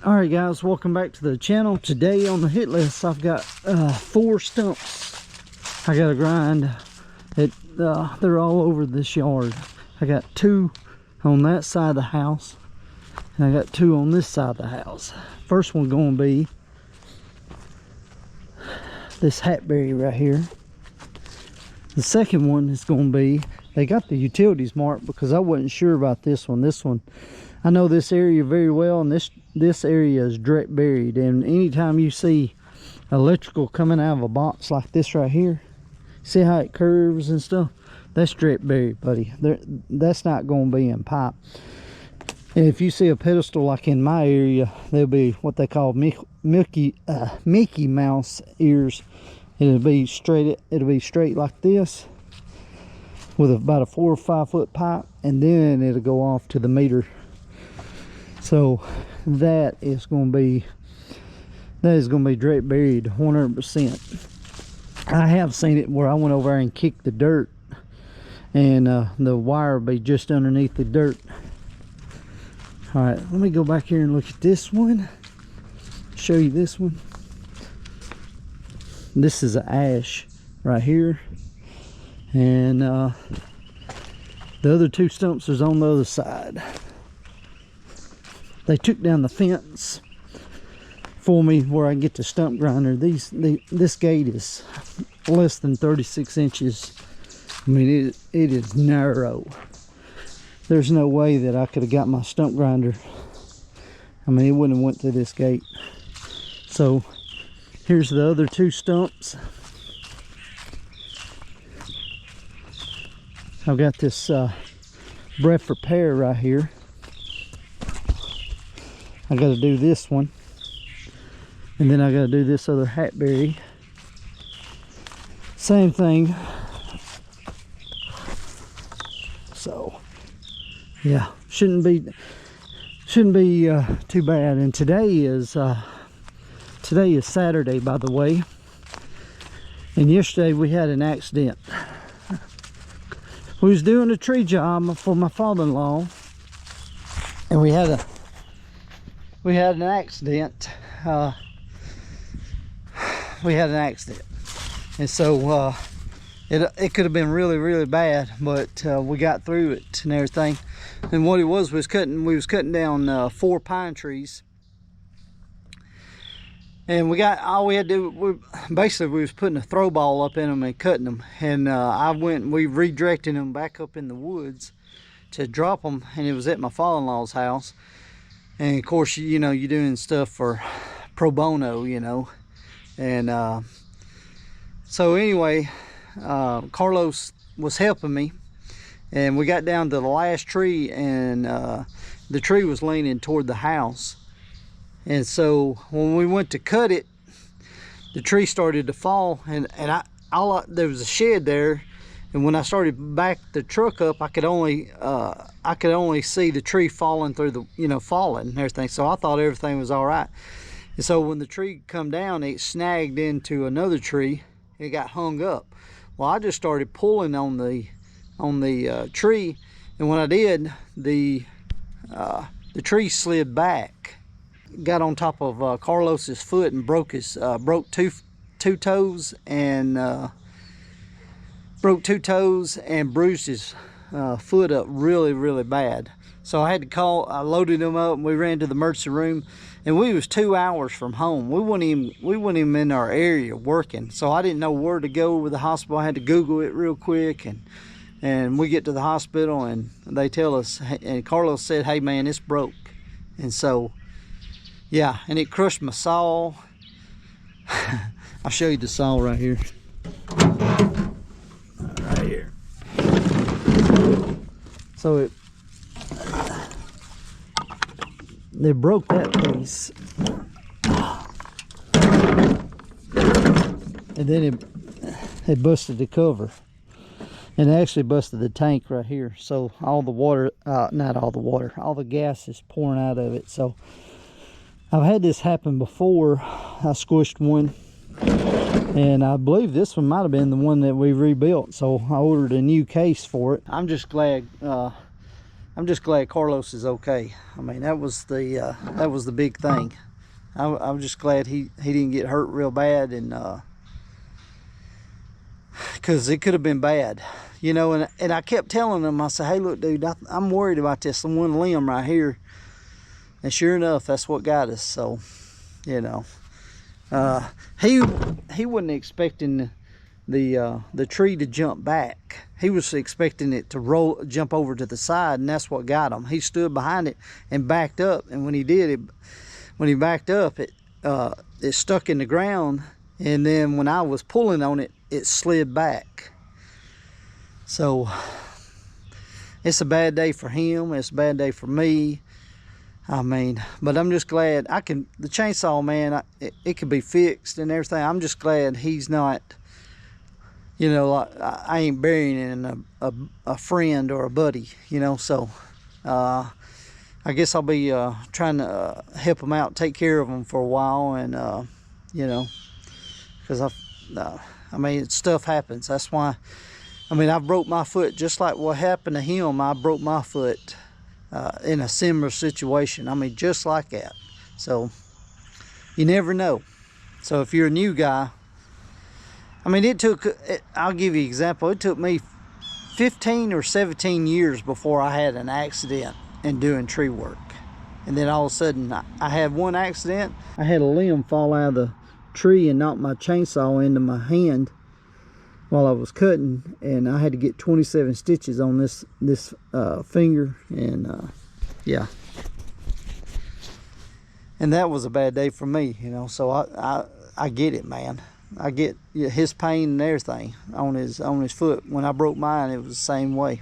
All right, guys, welcome back to the channel. Today on the hit list, I've got 4 stumps I gotta grind. They're all over this yard. I got 2 on that side of the house, and I got 2 on this side of the house. First one gonna be this hackberry right here. The second one is gonna be, they got the utilities marked because I wasn't sure about this one. This one, I know this area very well, and this area is direct buried, and anytime you see electrical coming out of a box like this right here, see how it curves and stuff? That's direct buried, buddy. That's not going to be in pipe. And if you see a pedestal like in my area, there'll be what they call Mickey Mouse ears. It'll be straight like this, with about a 4 or 5 foot pipe, and then it'll go off to the meter. So that is going to be direct buried 100%. I have seen it where I went over there and kicked the dirt, and the wire will be just underneath the dirt. All right, let me go back here and look at this one, show you this one. This is an ash right here, and the other 2 stumps is on the other side. They took down the fence for me where I can get the stump grinder. This gate is less than 36 inches. I mean, it is narrow. There's no way that I could have got my stump grinder. I mean, it wouldn't have went through this gate. So here's the other 2 stumps. I've got this breath repair right here. I got to do this one, and then I got to do this other hackberry. Same thing. So yeah, shouldn't be too bad. And today is Saturday, by the way, and yesterday we had an accident. We was doing a tree job for my father-in-law, and we had an accident. And so it could have been really, really bad, but we got through it and everything. And what it was we was cutting down 4 pine trees, and all we had to do, we was putting a throw ball up in them and cutting them. And we redirected them back up in the woods to drop them, and it was at my father-in-law's house. And of course, you know, you're doing stuff for pro bono, you know. And so anyway, Carlos was helping me, and we got down to the last tree, and the tree was leaning toward the house. And so when we went to cut it, the tree started to fall, and there was a shed there. And when I started to back the truck up, I could only see the tree falling through the, falling and everything. So I thought everything was all right. And so when the tree come down, it snagged into another tree. It got hung up. Well, I just started pulling on the tree, and when I did, the tree slid back, got on top of Carlos's foot, and broke two toes, and bruised his foot up really, really bad. So I loaded him up, and we ran to the emergency room, and we was 2 hours from home. We weren't even in our area working, so I didn't know where to go with the hospital. I had to Google it real quick, and we get to the hospital, and they tell us, and Carlos said, "Hey man, it's broke." And so yeah, and it crushed my saw. I'll show you the saw right here. Right here. So they broke that piece, and then it busted the cover, and it actually busted the tank right here. So all the water, not all the water, all the gas is pouring out of it. So I've had this happen before. I squished one, and I believe this one might have been the one that we rebuilt, so I ordered a new case for it. I'm just glad I'm just glad Carlos is okay. I mean, that was the big thing. I'm just glad he didn't get hurt real bad, and because it could have been bad, you know. And I kept telling him, I said, hey, look, dude, I'm worried about this one limb right here. And sure enough, that's what got us. So, you know, he wasn't expecting the tree to jump back. He was expecting it to jump over to the side, and that's what got him. He stood behind it and backed up, and when he did it, when he backed up, it stuck in the ground, and then when I was pulling on it, it slid back. So it's a bad day for him. It's a bad day for me. I mean, but I'm just glad the chainsaw, man, it could be fixed and everything. I'm just glad he's not, you know, like, I ain't burying a friend or a buddy, you know. So I guess I'll be trying to help him out, take care of him for a while, and you know, because I mean, stuff happens. That's why, I mean, I broke my foot just like what happened to him. I broke my foot in a similar situation. I mean, just like that. So you never know. So if you're a new guy, I mean, I'll give you an example. It took me 15 or 17 years before I had an accident in doing tree work. And then all of a sudden, I had one accident. I had a limb fall out of the tree and knock my chainsaw into my hand while I was cutting, and I had to get 27 stitches on this finger, and yeah. And that was a bad day for me, you know. So I get it, man. I get his pain and everything on his foot. When I broke mine, it was the same way.